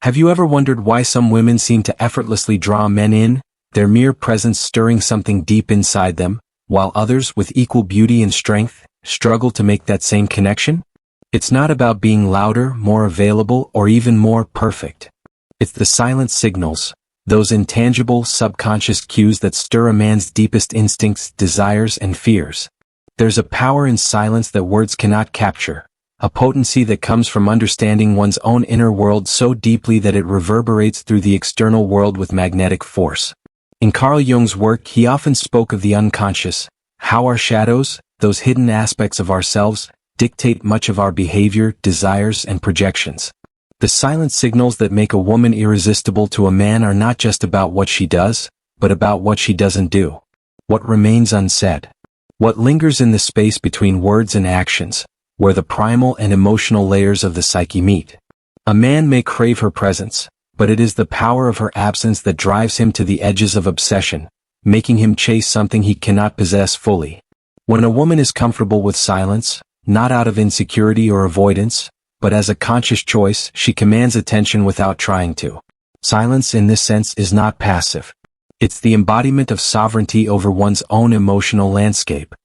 Have you ever wondered why some women seem to effortlessly draw men in, their mere presence stirring something deep inside them, while others, with equal beauty and strength, struggle to make that same connection? It's not about being louder, more available, or even more perfect. It's the silent signals, those intangible, subconscious cues that stir a man's deepest instincts, desires, and fears. There's a power in silence that words cannot capture, a potency that comes from understanding one's own inner world so deeply that it reverberates through the external world with magnetic force. In Carl Jung's work, he often spoke of the unconscious, how our shadows, those hidden aspects of ourselves, dictate much of our behavior, desires, and projections. The silent signals that make a woman irresistible to a man are not just about what she does, but about what she doesn't do. What remains unsaid. What lingers in the space between words and actions, where the primal and emotional layers of the psyche meet. A man may crave her presence, but it is the power of her absence that drives him to the edges of obsession, making him chase something he cannot possess fully. When a woman is comfortable with silence, not out of insecurity or avoidance, but as a conscious choice, she commands attention without trying to. Silence in this sense is not passive. It's the embodiment of sovereignty over one's own emotional landscape.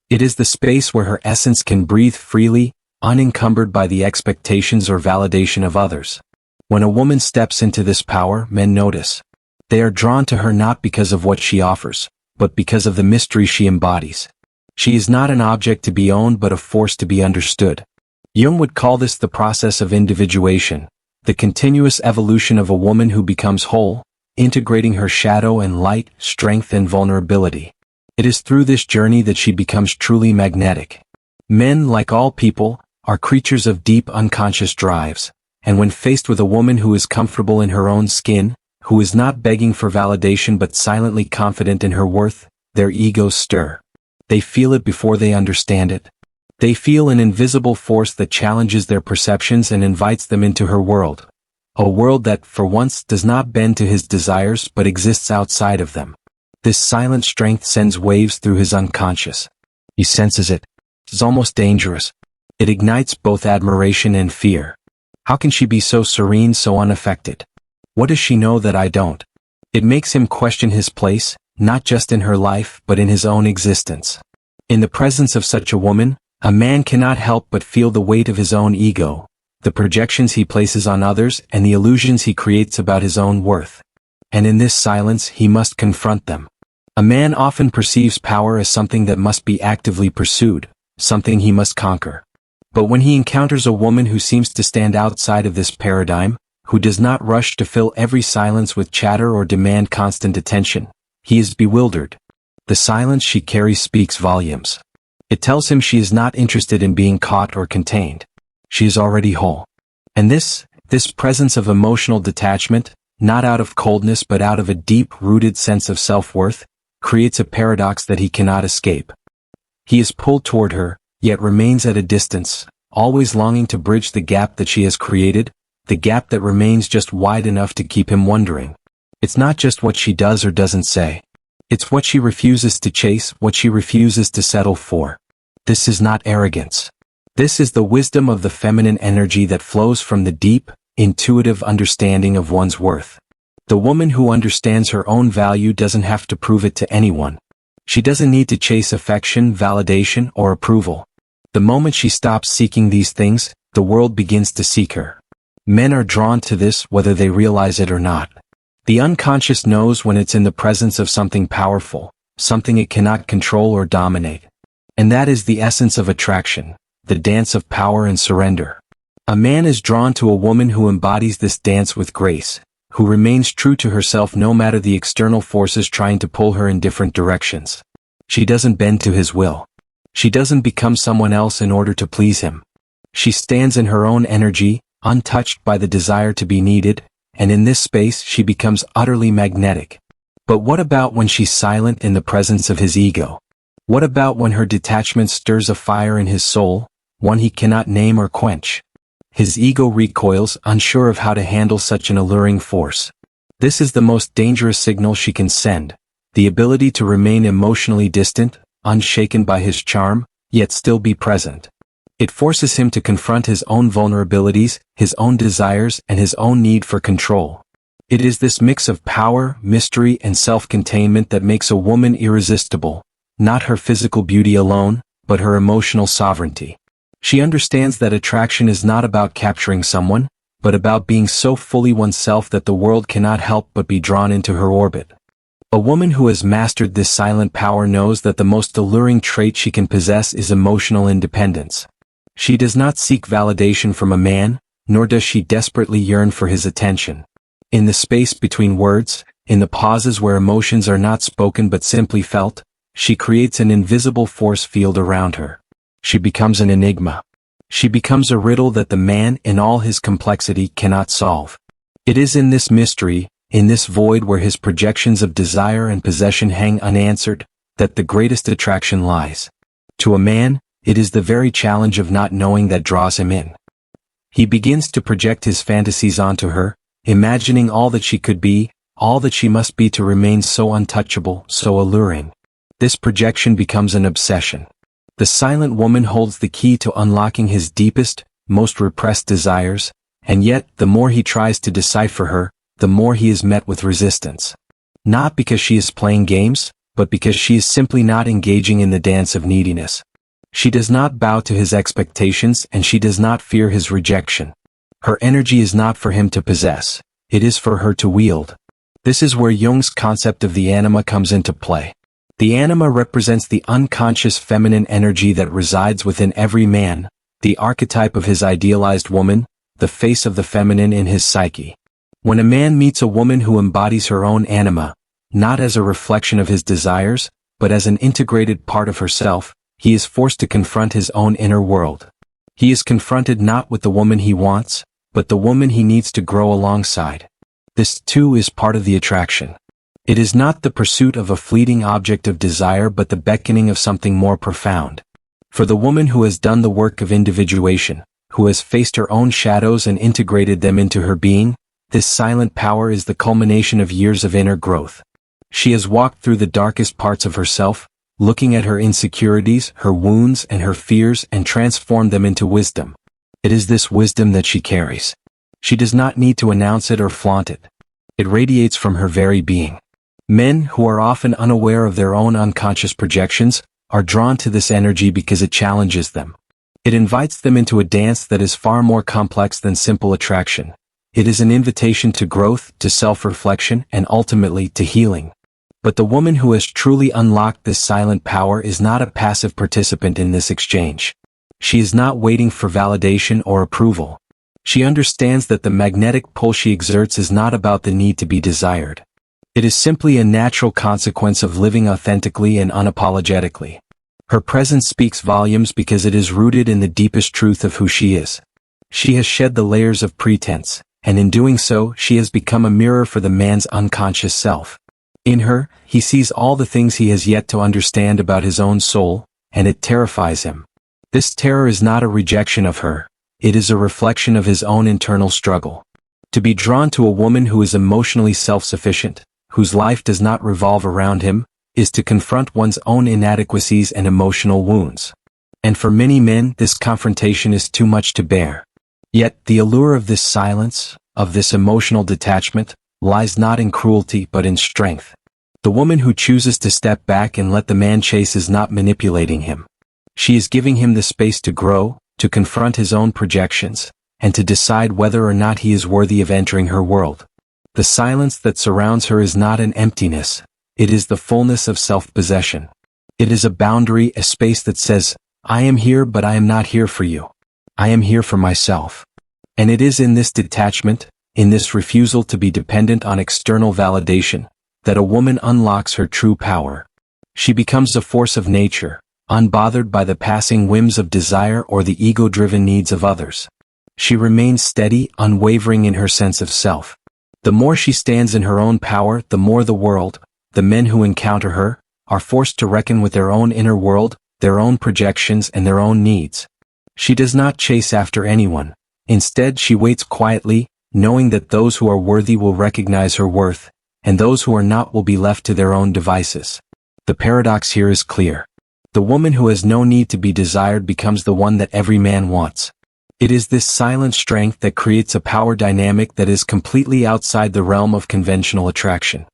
It is the space where her essence can breathe freely, unencumbered by the expectations or validation of others. When a woman steps into this power, men notice. They are drawn to her not because of what she offers, but because of the mystery she embodies. She is not an object to be owned but a force to be understood. Jung would call this the process of individuation, the continuous evolution of a woman who becomes whole, integrating her shadow and light, strength and vulnerability. It is through this journey that she becomes truly magnetic. Men, like all people, are creatures of deep unconscious drives, and when faced with a woman who is comfortable in her own skin, who is not begging for validation but silently confident in her worth, their egos stir. They feel it before they understand it. They feel an invisible force that challenges their perceptions and invites them into her world. A world that, for once, does not bend to his desires but exists outside of them. This silent strength sends waves through his unconscious. He senses it. It's almost dangerous. It ignites both admiration and fear. How can she be so serene, so unaffected? What does she know that I don't? It makes him question his place, not just in her life, but in his own existence. In the presence of such a woman, a man cannot help but feel the weight of his own ego, the projections he places on others, and the illusions he creates about his own worth. And in this silence, he must confront them. A man often perceives power as something that must be actively pursued, something he must conquer. But when he encounters a woman who seems to stand outside of this paradigm, who does not rush to fill every silence with chatter or demand constant attention, he is bewildered. The silence she carries speaks volumes. It tells him she is not interested in being caught or contained. She is already whole. And this presence of emotional detachment, not out of coldness but out of a deep-rooted sense of self-worth, creates a paradox that he cannot escape. He is pulled toward her, yet remains at a distance, always longing to bridge the gap that she has created, the gap that remains just wide enough to keep him wondering. It's not just what she does or doesn't say. It's what she refuses to chase, what she refuses to settle for. This is not arrogance. This is the wisdom of the feminine energy that flows from the deep, intuitive understanding of one's worth. The woman who understands her own value doesn't have to prove it to anyone. She doesn't need to chase affection, validation, or approval. The moment she stops seeking these things, the world begins to seek her. Men are drawn to this whether they realize it or not. The unconscious knows when it's in the presence of something powerful, something it cannot control or dominate. And that is the essence of attraction, the dance of power and surrender. A man is drawn to a woman who embodies this dance with grace, who remains true to herself no matter the external forces trying to pull her in different directions. She doesn't bend to his will. She doesn't become someone else in order to please him. She stands in her own energy, untouched by the desire to be needed, and in this space she becomes utterly magnetic. But what about when she's silent in the presence of his ego? What about when her detachment stirs a fire in his soul, one he cannot name or quench? His ego recoils, unsure of how to handle such an alluring force. This is the most dangerous signal she can send, the ability to remain emotionally distant, unshaken by his charm, yet still be present. It forces him to confront his own vulnerabilities, his own desires, and his own need for control. It is this mix of power, mystery, and self-containment that makes a woman irresistible, not her physical beauty alone, but her emotional sovereignty. She understands that attraction is not about capturing someone, but about being so fully oneself that the world cannot help but be drawn into her orbit. A woman who has mastered this silent power knows that the most alluring trait she can possess is emotional independence. She does not seek validation from a man, nor does she desperately yearn for his attention. In the space between words, in the pauses where emotions are not spoken but simply felt, she creates an invisible force field around her. She becomes an enigma. She becomes a riddle that the man, in all his complexity, cannot solve. It is in this mystery, in this void where his projections of desire and possession hang unanswered, that the greatest attraction lies. To a man, it is the very challenge of not knowing that draws him in. He begins to project his fantasies onto her, imagining all that she could be, all that she must be to remain so untouchable, so alluring. This projection becomes an obsession. The silent woman holds the key to unlocking his deepest, most repressed desires, and yet, the more he tries to decipher her, the more he is met with resistance. Not because she is playing games, but because she is simply not engaging in the dance of neediness. She does not bow to his expectations and she does not fear his rejection. Her energy is not for him to possess, it is for her to wield. This is where Jung's concept of the anima comes into play. The anima represents the unconscious feminine energy that resides within every man, the archetype of his idealized woman, the face of the feminine in his psyche. When a man meets a woman who embodies her own anima, not as a reflection of his desires, but as an integrated part of herself, he is forced to confront his own inner world. He is confronted not with the woman he wants, but the woman he needs to grow alongside. This too is part of the attraction. It is not the pursuit of a fleeting object of desire but the beckoning of something more profound. For the woman who has done the work of individuation, who has faced her own shadows and integrated them into her being, this silent power is the culmination of years of inner growth. She has walked through the darkest parts of herself, looking at her insecurities, her wounds, and her fears and transformed them into wisdom. It is this wisdom that she carries. She does not need to announce it or flaunt it. It radiates from her very being. Men, who are often unaware of their own unconscious projections, are drawn to this energy because it challenges them. It invites them into a dance that is far more complex than simple attraction. It is an invitation to growth, to self-reflection, and ultimately to healing. But the woman who has truly unlocked this silent power is not a passive participant in this exchange. She is not waiting for validation or approval. She understands that the magnetic pull she exerts is not about the need to be desired. It is simply a natural consequence of living authentically and unapologetically. Her presence speaks volumes because it is rooted in the deepest truth of who she is. She has shed the layers of pretense, and in doing so, she has become a mirror for the man's unconscious self. In her, he sees all the things he has yet to understand about his own soul, and it terrifies him. This terror is not a rejection of her, it is a reflection of his own internal struggle. To be drawn to a woman who is emotionally self-sufficient, whose life does not revolve around him, is to confront one's own inadequacies and emotional wounds. And for many men, this confrontation is too much to bear. Yet, the allure of this silence, of this emotional detachment, lies not in cruelty but in strength. The woman who chooses to step back and let the man chase is not manipulating him. She is giving him the space to grow, to confront his own projections, and to decide whether or not he is worthy of entering her world. The silence that surrounds her is not an emptiness, it is the fullness of self-possession. It is a boundary, a space that says, I am here but I am not here for you. I am here for myself. And it is in this detachment, in this refusal to be dependent on external validation, that a woman unlocks her true power. She becomes a force of nature, unbothered by the passing whims of desire or the ego-driven needs of others. She remains steady, unwavering in her sense of self. The more she stands in her own power, the more the world, the men who encounter her, are forced to reckon with their own inner world, their own projections and their own needs. She does not chase after anyone. Instead, she waits quietly, knowing that those who are worthy will recognize her worth, and those who are not will be left to their own devices. The paradox here is clear. The woman who has no need to be desired becomes the one that every man wants. It is this silent strength that creates a power dynamic that is completely outside the realm of conventional attraction.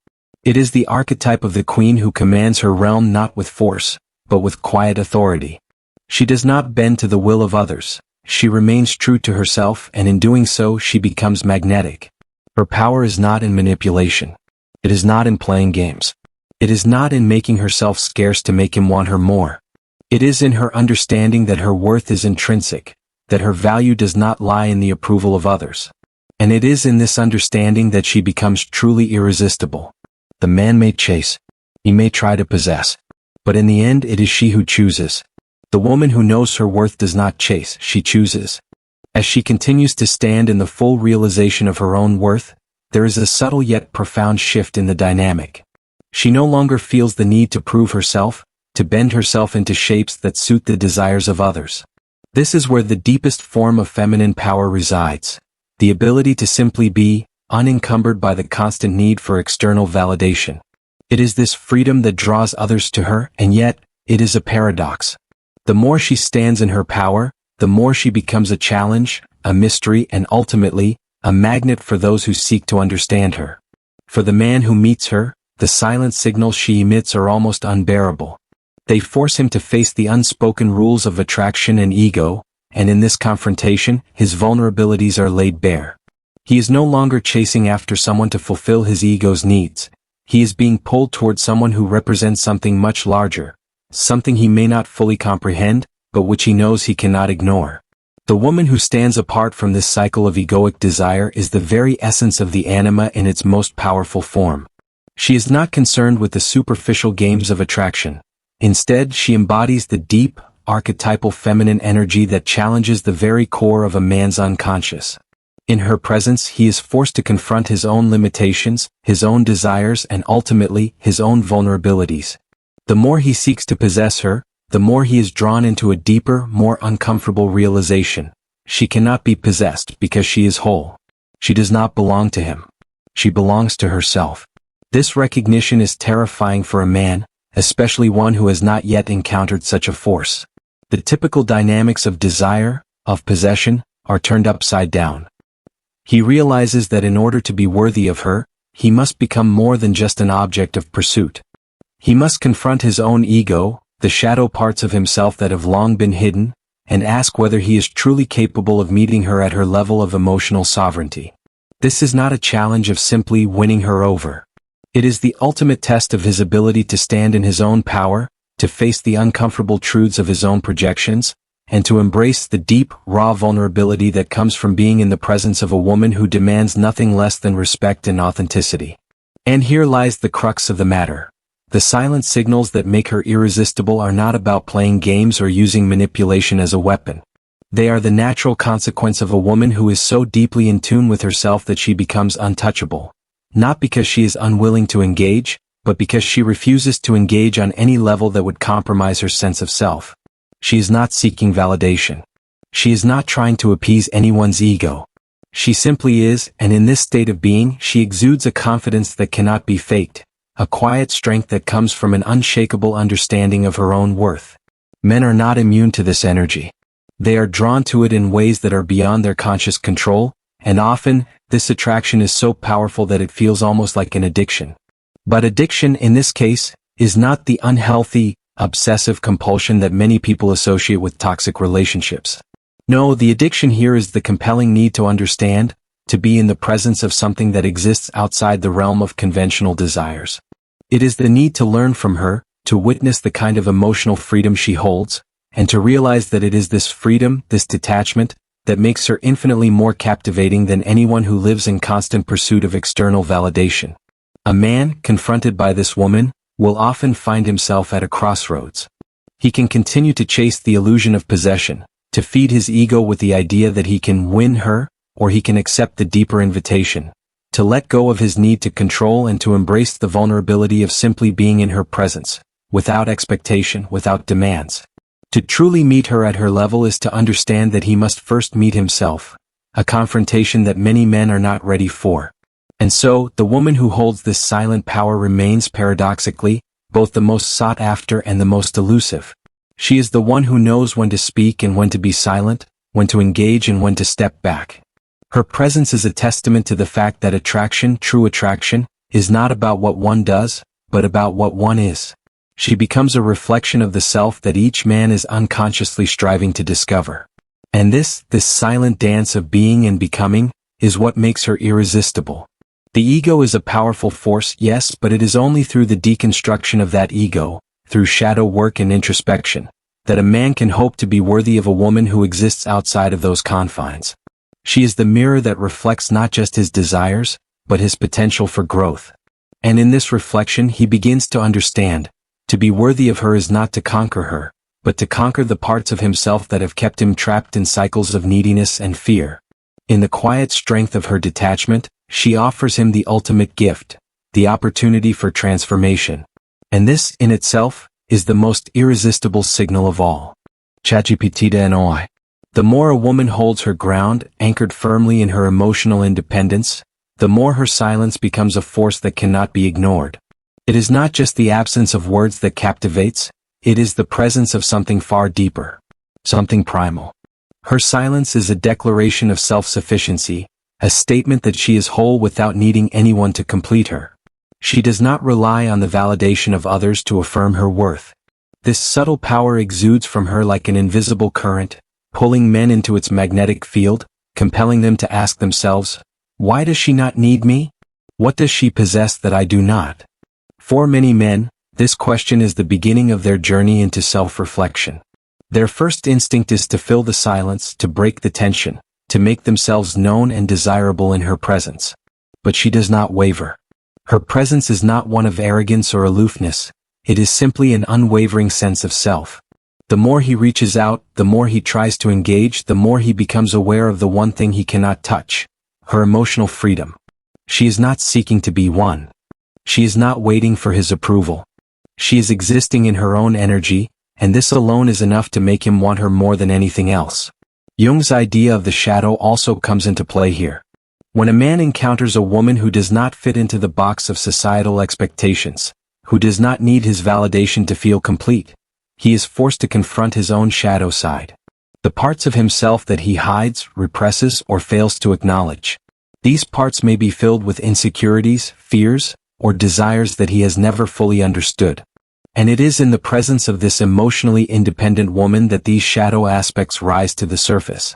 It is the archetype of the queen who commands her realm not with force, but with quiet authority. She does not bend to the will of others. She remains true to herself, and in doing so she becomes magnetic. Her power is not in manipulation. It is not in playing games. It is not in making herself scarce to make him want her more. It is in her understanding that her worth is intrinsic, that her value does not lie in the approval of others. And it is in this understanding that she becomes truly irresistible. The man may chase. He may try to possess. But in the end it is she who chooses. The woman who knows her worth does not chase, she chooses. As she continues to stand in the full realization of her own worth, there is a subtle yet profound shift in the dynamic. She no longer feels the need to prove herself, to bend herself into shapes that suit the desires of others. This is where the deepest form of feminine power resides, the ability to simply be, unencumbered by the constant need for external validation. It is this freedom that draws others to her, and yet, it is a paradox. The more she stands in her power, the more she becomes a challenge, a mystery, and ultimately, a magnet for those who seek to understand her. For the man who meets her, the silent signals she emits are almost unbearable. They force him to face the unspoken rules of attraction and ego, and in this confrontation, his vulnerabilities are laid bare. He is no longer chasing after someone to fulfill his ego's needs. He is being pulled toward someone who represents something much larger, something he may not fully comprehend, but which he knows he cannot ignore. The woman who stands apart from this cycle of egoic desire is the very essence of the anima in its most powerful form. She is not concerned with the superficial games of attraction. Instead, she embodies the deep, archetypal feminine energy that challenges the very core of a man's unconscious. In her presence, he is forced to confront his own limitations, his own desires, and ultimately, his own vulnerabilities. The more he seeks to possess her, the more he is drawn into a deeper, more uncomfortable realization. She cannot be possessed because she is whole. She does not belong to him. She belongs to herself. This recognition is terrifying for a man, especially one who has not yet encountered such a force. The typical dynamics of desire, of possession, are turned upside down. He realizes that in order to be worthy of her, he must become more than just an object of pursuit. He must confront his own ego, the shadow parts of himself that have long been hidden, and ask whether he is truly capable of meeting her at her level of emotional sovereignty. This is not a challenge of simply winning her over. It is the ultimate test of his ability to stand in his own power, to face the uncomfortable truths of his own projections, and to embrace the deep, raw vulnerability that comes from being in the presence of a woman who demands nothing less than respect and authenticity. And here lies the crux of the matter. The silent signals that make her irresistible are not about playing games or using manipulation as a weapon. They are the natural consequence of a woman who is so deeply in tune with herself that she becomes untouchable. Not because she is unwilling to engage, but because she refuses to engage on any level that would compromise her sense of self. She is not seeking validation. She is not trying to appease anyone's ego. She simply is, and in this state of being, she exudes a confidence that cannot be faked, a quiet strength that comes from an unshakable understanding of her own worth. Men are not immune to this energy. They are drawn to it in ways that are beyond their conscious control, and often, this attraction is so powerful that it feels almost like an addiction. But addiction, in this case, is not the unhealthy, obsessive compulsion that many people associate with toxic relationships. No, the addiction here is the compelling need to understand, to be in the presence of something that exists outside the realm of conventional desires. It is the need to learn from her, to witness the kind of emotional freedom she holds, and to realize that it is this freedom, this detachment, that makes her infinitely more captivating than anyone who lives in constant pursuit of external validation. A man, confronted by this woman, will often find himself at a crossroads. He can continue to chase the illusion of possession, to feed his ego with the idea that he can win her, or he can accept the deeper invitation, to let go of his need to control and to embrace the vulnerability of simply being in her presence, without expectation, without demands. To truly meet her at her level is to understand that he must first meet himself, a confrontation that many men are not ready for. And so, the woman who holds this silent power remains paradoxically, both the most sought after and the most elusive. She is the one who knows when to speak and when to be silent, when to engage and when to step back. Her presence is a testament to the fact that attraction, true attraction, is not about what one does, but about what one is. She becomes a reflection of the self that each man is unconsciously striving to discover. And this silent dance of being and becoming, is what makes her irresistible. The ego is a powerful force, yes, but it is only through the deconstruction of that ego, through shadow work and introspection, that a man can hope to be worthy of a woman who exists outside of those confines. She is the mirror that reflects not just his desires, but his potential for growth. And in this reflection he begins to understand, to be worthy of her is not to conquer her, but to conquer the parts of himself that have kept him trapped in cycles of neediness and fear. In the quiet strength of her detachment, she offers him the ultimate gift, the opportunity for transformation. And this, in itself, is the most irresistible signal of all. The more a woman holds her ground, anchored firmly in her emotional independence, the more her silence becomes a force that cannot be ignored. It is not just the absence of words that captivates, it is the presence of something far deeper, something primal. Her silence is a declaration of self-sufficiency, a statement that she is whole without needing anyone to complete her. She does not rely on the validation of others to affirm her worth. This subtle power exudes from her like an invisible current, pulling men into its magnetic field, compelling them to ask themselves, why does she not need me? What does she possess that I do not? For many men, this question is the beginning of their journey into self-reflection. Their first instinct is to fill the silence, to break the tension, to make themselves known and desirable in her presence. But she does not waver. Her presence is not one of arrogance or aloofness, it is simply an unwavering sense of self. The more he reaches out, the more he tries to engage, the more he becomes aware of the one thing he cannot touch, her emotional freedom. She is not seeking to be won. She is not waiting for his approval. She is existing in her own energy, and this alone is enough to make him want her more than anything else. Jung's idea of the shadow also comes into play here. When a man encounters a woman who does not fit into the box of societal expectations, who does not need his validation to feel complete, he is forced to confront his own shadow side. The parts of himself that he hides, represses, or fails to acknowledge. These parts may be filled with insecurities, fears, or desires that he has never fully understood. And it is in the presence of this emotionally independent woman that these shadow aspects rise to the surface.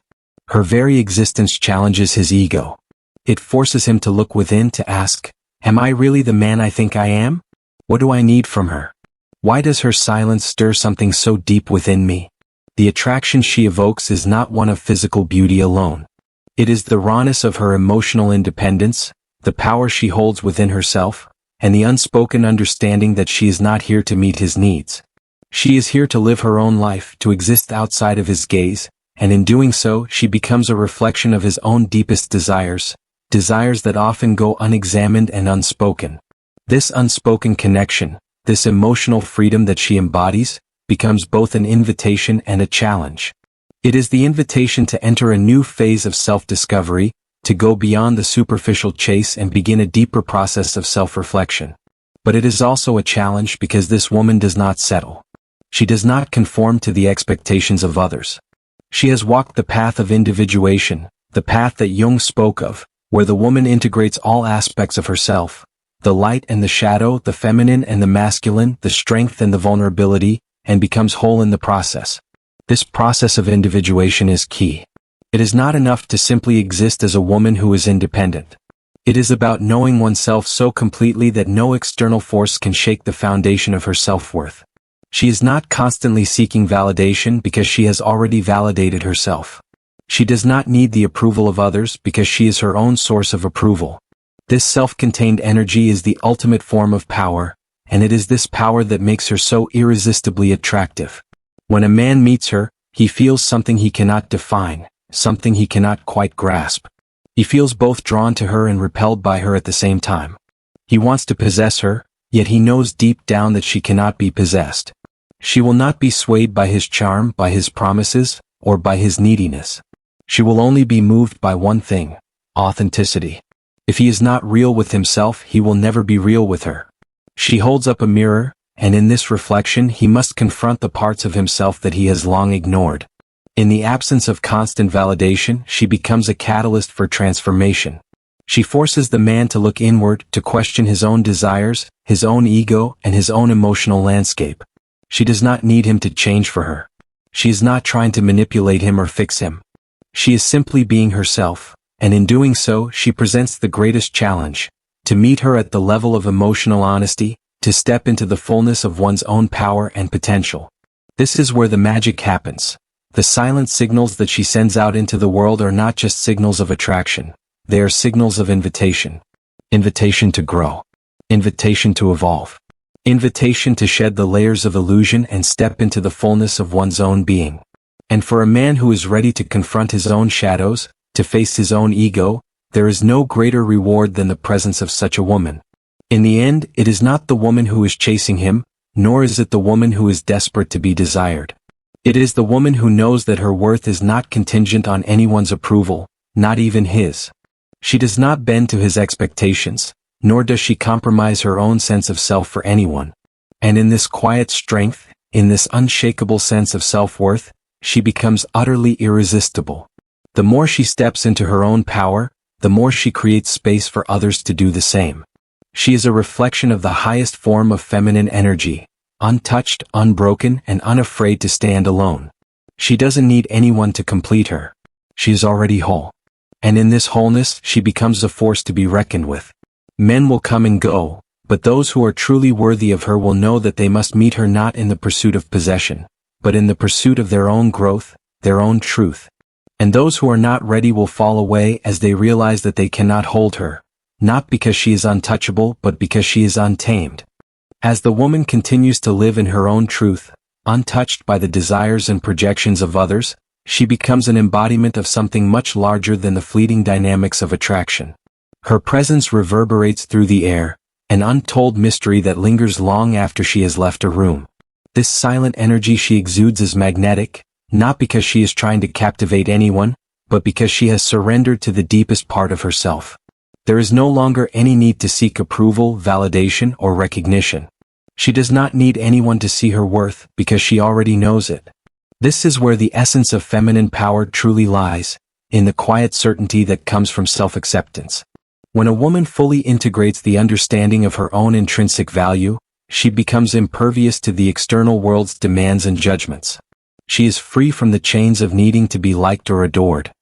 Her very existence challenges his ego. It forces him to look within, to ask, am I really the man I think I am? What do I need from her? Why does her silence stir something so deep within me? The attraction she evokes is not one of physical beauty alone. It is the rawness of her emotional independence, the power she holds within herself, and the unspoken understanding that she is not here to meet his needs. She is here to live her own life, to exist outside of his gaze, and in doing so she becomes a reflection of his own deepest desires, desires that often go unexamined and unspoken. This unspoken connection, this emotional freedom that she embodies, becomes both an invitation and a challenge. It is the invitation to enter a new phase of self-discovery, to go beyond the superficial chase and begin a deeper process of self-reflection. But it is also a challenge because this woman does not settle. She does not conform to the expectations of others. She has walked the path of individuation, the path that Jung spoke of, where the woman integrates all aspects of herself, the light and the shadow, the feminine and the masculine, the strength and the vulnerability, and becomes whole in the process. This process of individuation is key. It is not enough to simply exist as a woman who is independent. It is about knowing oneself so completely that no external force can shake the foundation of her self-worth. She is not constantly seeking validation because she has already validated herself. She does not need the approval of others because she is her own source of approval. This self-contained energy is the ultimate form of power, and it is this power that makes her so irresistibly attractive. When a man meets her, he feels something he cannot define, something he cannot quite grasp. He feels both drawn to her and repelled by her at the same time. He wants to possess her, yet he knows deep down that she cannot be possessed. She will not be swayed by his charm, by his promises, or by his neediness. She will only be moved by one thing: authenticity. If he is not real with himself, he will never be real with her. She holds up a mirror, and in this reflection he must confront the parts of himself that he has long ignored. In the absence of constant validation, she becomes a catalyst for transformation. She forces the man to look inward, to question his own desires, his own ego, and his own emotional landscape. She does not need him to change for her. She is not trying to manipulate him or fix him. She is simply being herself, and in doing so she presents the greatest challenge: to meet her at the level of emotional honesty, to step into the fullness of one's own power and potential. This is where the magic happens. The silent signals that she sends out into the world are not just signals of attraction. They are signals of invitation. Invitation to grow. Invitation to evolve. Invitation to shed the layers of illusion and step into the fullness of one's own being. And for a man who is ready to confront his own shadows, to face his own ego, there is no greater reward than the presence of such a woman. In the end, it is not the woman who is chasing him, nor is it the woman who is desperate to be desired. It is the woman who knows that her worth is not contingent on anyone's approval, not even his. She does not bend to his expectations, nor does she compromise her own sense of self for anyone. And in this quiet strength, in this unshakable sense of self-worth, she becomes utterly irresistible. The more she steps into her own power, the more she creates space for others to do the same. She is a reflection of the highest form of feminine energy, untouched, unbroken, and unafraid to stand alone. She doesn't need anyone to complete her. She is already whole. And in this wholeness, she becomes a force to be reckoned with. Men will come and go, but those who are truly worthy of her will know that they must meet her not in the pursuit of possession, but in the pursuit of their own growth, their own truth. And those who are not ready will fall away as they realize that they cannot hold her, not because she is untouchable but because she is untamed. As the woman continues to live in her own truth, untouched by the desires and projections of others, she becomes an embodiment of something much larger than the fleeting dynamics of attraction. Her presence reverberates through the air, an untold mystery that lingers long after she has left a room. This silent energy she exudes is magnetic, not because she is trying to captivate anyone, but because she has surrendered to the deepest part of herself. There is no longer any need to seek approval, validation, or recognition. She does not need anyone to see her worth because she already knows it. This is where the essence of feminine power truly lies, in the quiet certainty that comes from self-acceptance. When a woman fully integrates the understanding of her own intrinsic value, she becomes impervious to the external world's demands and judgments. She is free from the chains of needing to be liked or adored.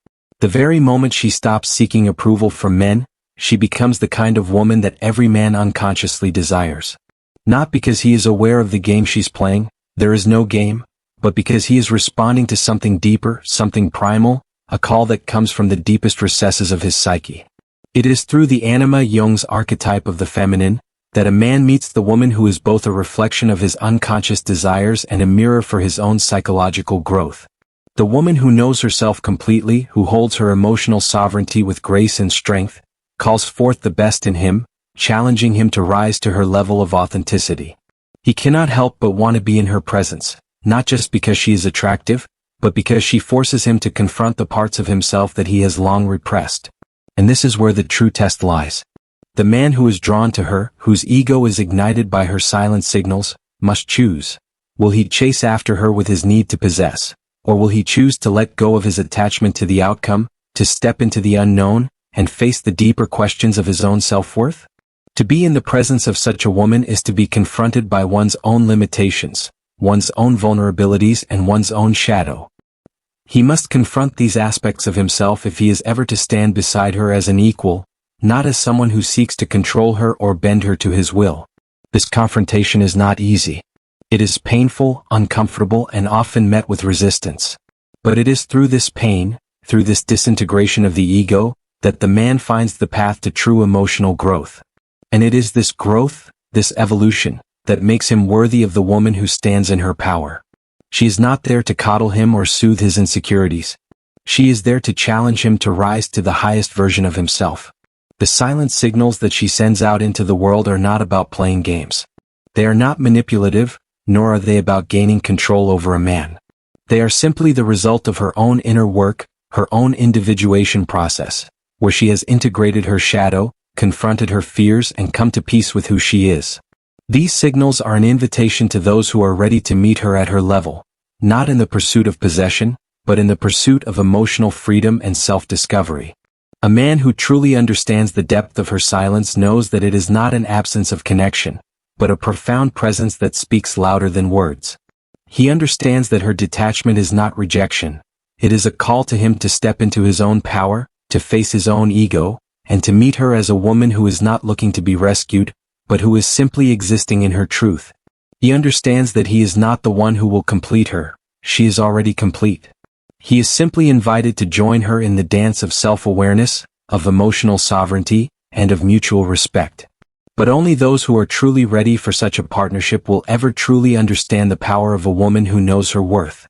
The very moment she stops seeking approval from men, she becomes the kind of woman that every man unconsciously desires. Not because he is aware of the game she's playing, there is no game, but because he is responding to something deeper, something primal, a call that comes from the deepest recesses of his psyche. It is through the anima, Jung's archetype of the feminine, that a man meets the woman who is both a reflection of his unconscious desires and a mirror for his own psychological growth. The woman who knows herself completely, who holds her emotional sovereignty with grace and strength, calls forth the best in him, challenging him to rise to her level of authenticity. He cannot help but want to be in her presence, not just because she is attractive, but because she forces him to confront the parts of himself that he has long repressed. And this is where the true test lies. The man who is drawn to her, whose ego is ignited by her silent signals, must choose. Will he chase after her with his need to possess, or will he choose to let go of his attachment to the outcome, to step into the unknown, and face the deeper questions of his own self-worth? To be in the presence of such a woman is to be confronted by one's own limitations, one's own vulnerabilities, and one's own shadow. He must confront these aspects of himself if he is ever to stand beside her as an equal, not as someone who seeks to control her or bend her to his will. This confrontation is not easy. It is painful, uncomfortable, and often met with resistance. But it is through this pain, through this disintegration of the ego, that the man finds the path to true emotional growth. And it is this growth, this evolution, that makes him worthy of the woman who stands in her power. She is not there to coddle him or soothe his insecurities. She is there to challenge him to rise to the highest version of himself. The silent signals that she sends out into the world are not about playing games. They are not manipulative, nor are they about gaining control over a man. They are simply the result of her own inner work, her own individuation process, where she has integrated her shadow, confronted her fears, and come to peace with who she is. These signals are an invitation to those who are ready to meet her at her level, not in the pursuit of possession, but in the pursuit of emotional freedom and self-discovery. A man who truly understands the depth of her silence knows that it is not an absence of connection, but a profound presence that speaks louder than words. He understands that her detachment is not rejection. It is a call to him to step into his own power, to face his own ego, and to meet her as a woman who is not looking to be rescued, but who is simply existing in her truth. He understands that he is not the one who will complete her. She is already complete. He is simply invited to join her in the dance of self-awareness, of emotional sovereignty, and of mutual respect. But only those who are truly ready for such a partnership will ever truly understand the power of a woman who knows her worth.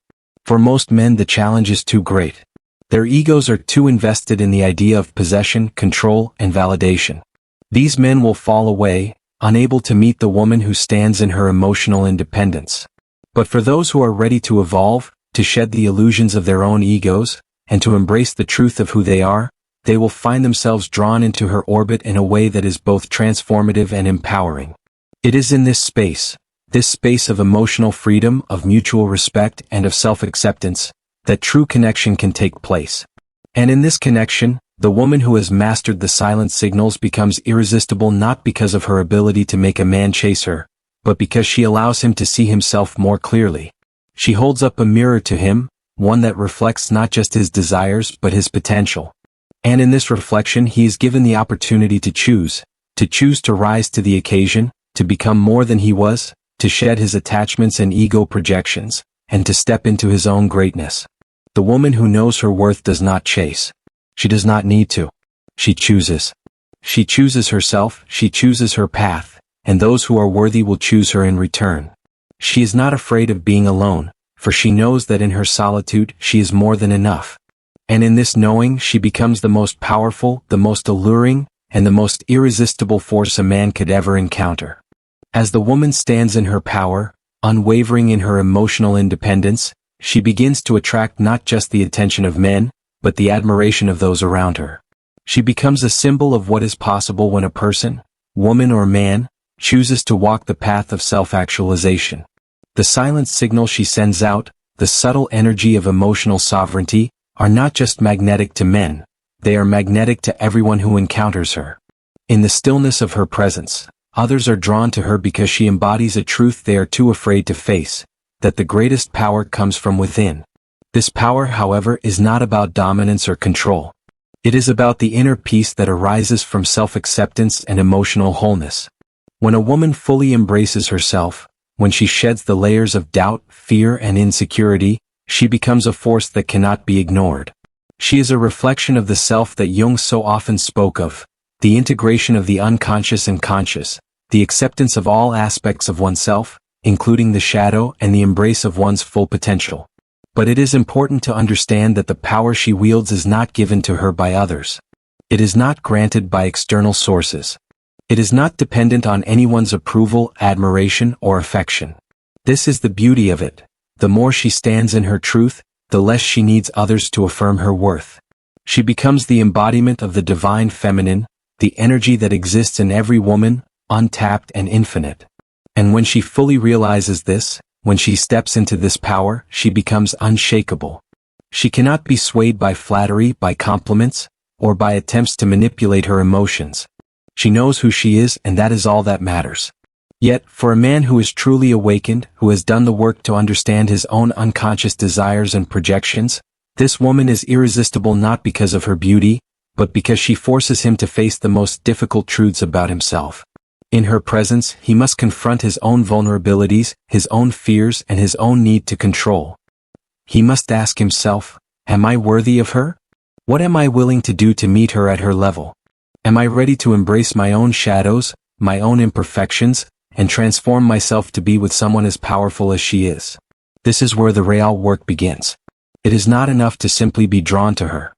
For most men, the challenge is too great. Their egos are too invested in the idea of possession, control, and validation. These men will fall away, unable to meet the woman who stands in her emotional independence. But for those who are ready to evolve, to shed the illusions of their own egos, and to embrace the truth of who they are, they will find themselves drawn into her orbit in a way that is both transformative and empowering. It is in this space of emotional freedom, of mutual respect, and of self-acceptance, that true connection can take place. And in this connection, the woman who has mastered the silent signals becomes irresistible not because of her ability to make a man chase her, but because she allows him to see himself more clearly. She holds up a mirror to him, one that reflects not just his desires but his potential. And in this reflection he is given the opportunity to choose to rise to the occasion, to become more than he was, to shed his attachments and ego projections, and to step into his own greatness. The woman who knows her worth does not chase. She does not need to. She chooses. She chooses herself, she chooses her path, and those who are worthy will choose her in return. She is not afraid of being alone, for she knows that in her solitude she is more than enough. And in this knowing she becomes the most powerful, the most alluring, and the most irresistible force a man could ever encounter. As the woman stands in her power, unwavering in her emotional independence, she begins to attract not just the attention of men, but the admiration of those around her. She becomes a symbol of what is possible when a person, woman or man, chooses to walk the path of self-actualization. The silent signal she sends out, the subtle energy of emotional sovereignty, are not just magnetic to men, they are magnetic to everyone who encounters her. In the stillness of her presence, others are drawn to her because she embodies a truth they are too afraid to face, that the greatest power comes from within. This power, however, is not about dominance or control. It is about the inner peace that arises from self-acceptance and emotional wholeness. When a woman fully embraces herself, when she sheds the layers of doubt, fear, and insecurity, she becomes a force that cannot be ignored. She is a reflection of the self that Jung so often spoke of, the integration of the unconscious and conscious, the acceptance of all aspects of oneself, including the shadow, and the embrace of one's full potential. But it is important to understand that the power she wields is not given to her by others. It is not granted by external sources. It is not dependent on anyone's approval, admiration, or affection. This is the beauty of it. The more she stands in her truth, the less she needs others to affirm her worth. She becomes the embodiment of the divine feminine, the energy that exists in every woman, untapped and infinite. And when she fully realizes this, when she steps into this power, she becomes unshakable. She cannot be swayed by flattery, by compliments, or by attempts to manipulate her emotions. She knows who she is, and that is all that matters. Yet, for a man who is truly awakened, who has done the work to understand his own unconscious desires and projections, this woman is irresistible not because of her beauty, but because she forces him to face the most difficult truths about himself. In her presence, he must confront his own vulnerabilities, his own fears, and his own need to control. He must ask himself, am I worthy of her? What am I willing to do to meet her at her level? Am I ready to embrace my own shadows, my own imperfections, and transform myself to be with someone as powerful as she is? This is where the real work begins. It is not enough to simply be drawn to her.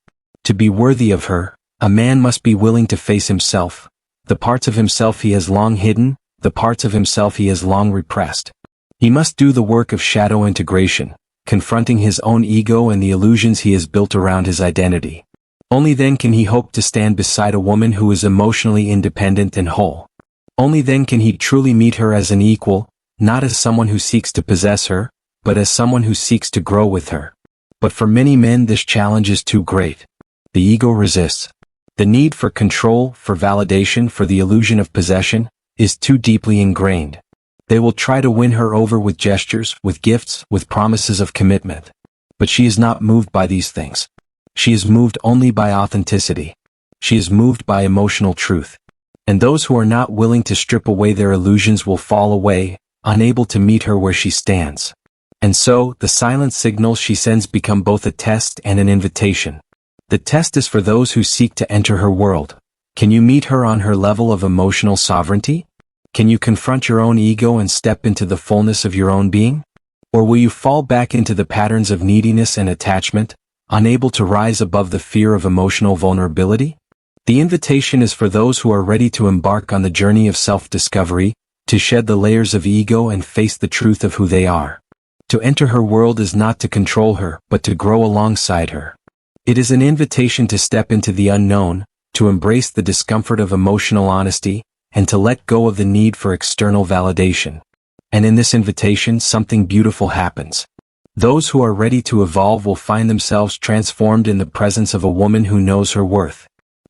To be worthy of her, a man must be willing to face himself, the parts of himself he has long hidden, the parts of himself he has long repressed. He must do the work of shadow integration, confronting his own ego and the illusions he has built around his identity. Only then can he hope to stand beside a woman who is emotionally independent and whole. Only then can he truly meet her as an equal, not as someone who seeks to possess her, but as someone who seeks to grow with her. But for many men this challenge is too great. The ego resists. The need for control, for validation, for the illusion of possession, is too deeply ingrained. They will try to win her over with gestures, with gifts, with promises of commitment. But she is not moved by these things. She is moved only by authenticity. She is moved by emotional truth. And those who are not willing to strip away their illusions will fall away, unable to meet her where she stands. And so, the silent signals she sends become both a test and an invitation. The test is for those who seek to enter her world. Can you meet her on her level of emotional sovereignty? Can you confront your own ego and step into the fullness of your own being? Or will you fall back into the patterns of neediness and attachment, unable to rise above the fear of emotional vulnerability? The invitation is for those who are ready to embark on the journey of self-discovery, to shed the layers of ego and face the truth of who they are. To enter her world is not to control her, but to grow alongside her. It is an invitation to step into the unknown, to embrace the discomfort of emotional honesty, and to let go of the need for external validation. And in this invitation, something beautiful happens. Those who are ready to evolve will find themselves transformed in the presence of a woman who knows her worth.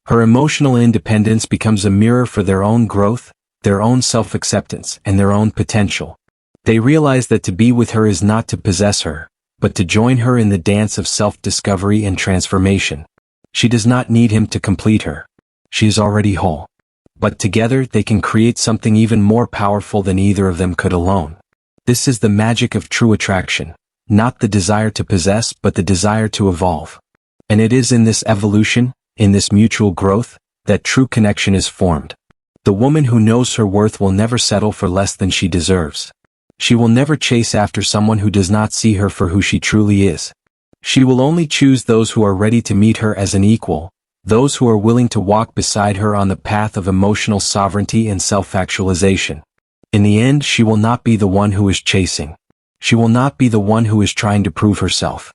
Her emotional independence becomes a mirror for their own growth, their own self-acceptance, and their own potential. They realize that to be with her is not to possess her, but to join her in the dance of self-discovery and transformation. She does not need him to complete her. She is already whole. But together they can create something even more powerful than either of them could alone. This is the magic of true attraction, not the desire to possess but the desire to evolve. And it is in this evolution, in this mutual growth, that true connection is formed. The woman who knows her worth will never settle for less than she deserves. She will never chase after someone who does not see her for who she truly is. She will only choose those who are ready to meet her as an equal, those who are willing to walk beside her on the path of emotional sovereignty and self-actualization. In the end, she will not be the one who is chasing. She will not be the one who is trying to prove herself.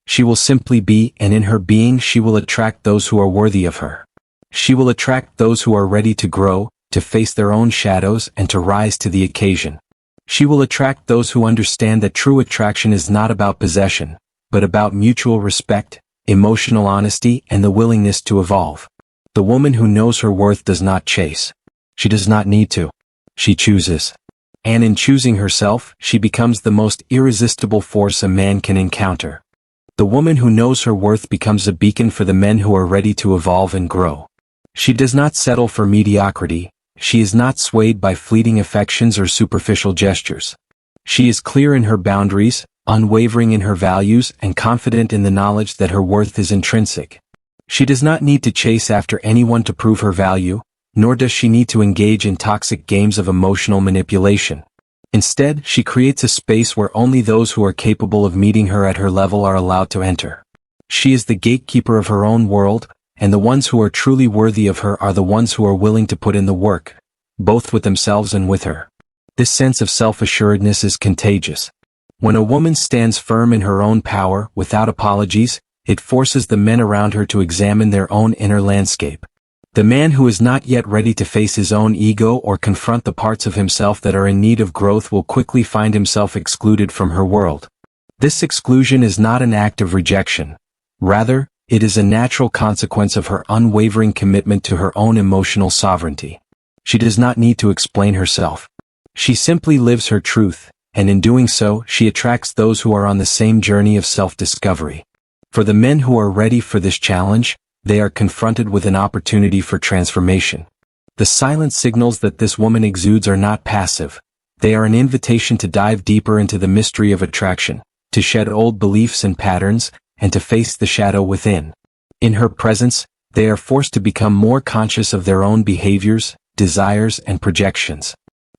She will simply be, and in her being she will attract those who are worthy of her. She will attract those who are ready to grow, to face their own shadows, and to rise to the occasion. She will attract those who understand that true attraction is not about possession, but about mutual respect, emotional honesty, and the willingness to evolve. The woman who knows her worth does not chase. She does not need to. She chooses. And in choosing herself, she becomes the most irresistible force a man can encounter. The woman who knows her worth becomes a beacon for the men who are ready to evolve and grow. She does not settle for mediocrity. She is not swayed by fleeting affections or superficial gestures. She is clear in her boundaries, unwavering in her values, and confident in the knowledge that her worth is intrinsic. She does not need to chase after anyone to prove her value, nor does she need to engage in toxic games of emotional manipulation. Instead, she creates a space where only those who are capable of meeting her at her level are allowed to enter. She is the gatekeeper of her own world, and the ones who are truly worthy of her are the ones who are willing to put in the work, both with themselves and with her. This sense of self-assuredness is contagious. When a woman stands firm in her own power, without apologies, it forces the men around her to examine their own inner landscape. The man who is not yet ready to face his own ego or confront the parts of himself that are in need of growth will quickly find himself excluded from her world. This exclusion is not an act of rejection. Rather, it is a natural consequence of her unwavering commitment to her own emotional sovereignty. She does not need to explain herself. She simply lives her truth, and in doing so, she attracts those who are on the same journey of self-discovery. For the men who are ready for this challenge, they are confronted with an opportunity for transformation. The silent signals that this woman exudes are not passive. They are an invitation to dive deeper into the mystery of attraction, to shed old beliefs and patterns, and to face the shadow within. In her presence, they are forced to become more conscious of their own behaviors, desires, and projections.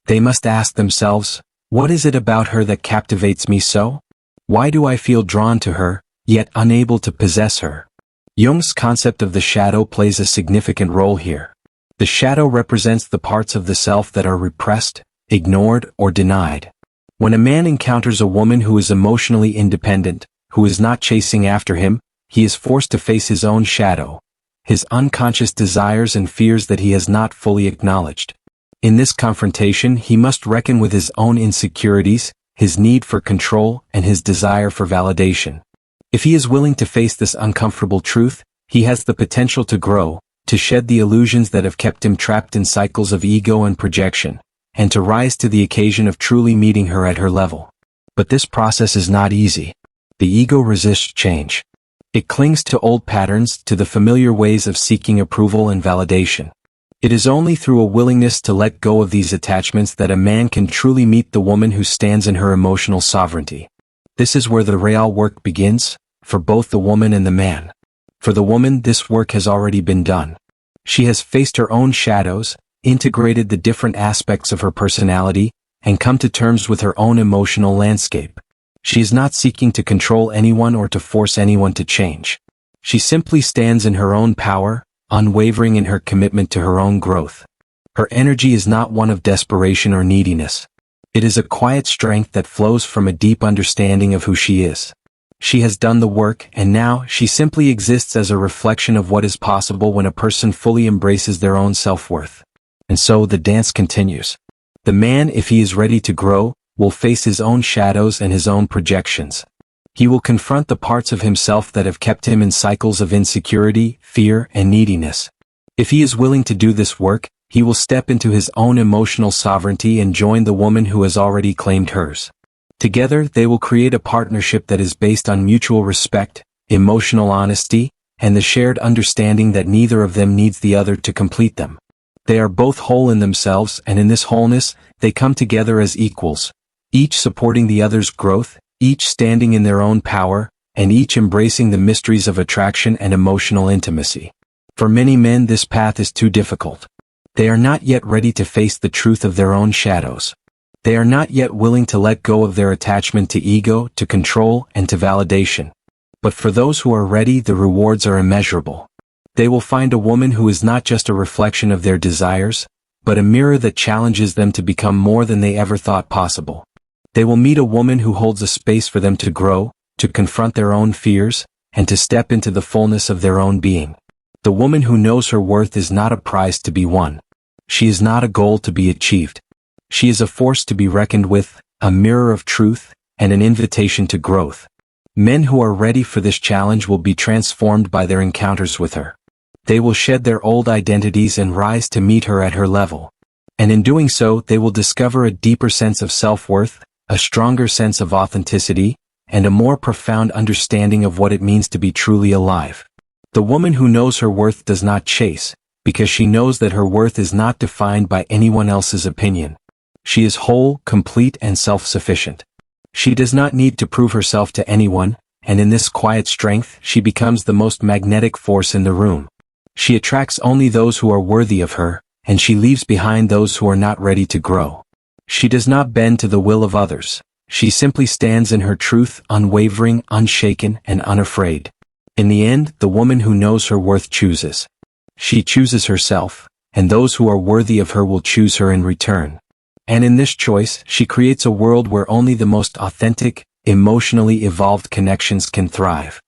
They must ask themselves, what is it about her that captivates me so? Why do I feel drawn to her, yet unable to possess her? Jung's concept of the shadow plays a significant role here. The shadow represents the parts of the self that are repressed, ignored, or denied. When a man encounters a woman who is emotionally independent, who is not chasing after him, he is forced to face his own shadow, his unconscious desires and fears that he has not fully acknowledged. In this confrontation, he must reckon with his own insecurities, his need for control, and his desire for validation. If he is willing to face this uncomfortable truth, he has the potential to grow, to shed the illusions that have kept him trapped in cycles of ego and projection, and to rise to the occasion of truly meeting her at her level. But this process is not easy. The ego resists change. It clings to old patterns, to the familiar ways of seeking approval and validation. It is only through a willingness to let go of these attachments that a man can truly meet the woman who stands in her emotional sovereignty. This is where the real work begins, for both the woman and the man. For the woman, this work has already been done. She has faced her own shadows, integrated the different aspects of her personality, and come to terms with her own emotional landscape. She is not seeking to control anyone or to force anyone to change. She simply stands in her own power, unwavering in her commitment to her own growth. Her energy is not one of desperation or neediness. It is a quiet strength that flows from a deep understanding of who she is. She has done the work, and now she simply exists as a reflection of what is possible when a person fully embraces their own self-worth. And so the dance continues. The man, if he is ready to grow, will face his own shadows and his own projections. He will confront the parts of himself that have kept him in cycles of insecurity, fear, and neediness. If he is willing to do this work, he will step into his own emotional sovereignty and join the woman who has already claimed hers. Together, they will create a partnership that is based on mutual respect, emotional honesty, and the shared understanding that neither of them needs the other to complete them. They are both whole in themselves, and in this wholeness, they come together as equals, each supporting the other's growth, each standing in their own power, and each embracing the mysteries of attraction and emotional intimacy. For many men, this path is too difficult. They are not yet ready to face the truth of their own shadows. They are not yet willing to let go of their attachment to ego, to control, and to validation. But for those who are ready, the rewards are immeasurable. They will find a woman who is not just a reflection of their desires, but a mirror that challenges them to become more than they ever thought possible. They will meet a woman who holds a space for them to grow, to confront their own fears, and to step into the fullness of their own being. The woman who knows her worth is not a prize to be won. She is not a goal to be achieved. She is a force to be reckoned with, a mirror of truth, and an invitation to growth. Men who are ready for this challenge will be transformed by their encounters with her. They will shed their old identities and rise to meet her at her level. And in doing so, they will discover a deeper sense of self-worth, a stronger sense of authenticity, and a more profound understanding of what it means to be truly alive. The woman who knows her worth does not chase, because she knows that her worth is not defined by anyone else's opinion. She is whole, complete, and self-sufficient. She does not need to prove herself to anyone, and in this quiet strength, she becomes the most magnetic force in the room. She attracts only those who are worthy of her, and she leaves behind those who are not ready to grow. She does not bend to the will of others. She simply stands in her truth, unwavering, unshaken, and unafraid. In the end, the woman who knows her worth chooses. She chooses herself, and those who are worthy of her will choose her in return. And in this choice, she creates a world where only the most authentic, emotionally evolved connections can thrive.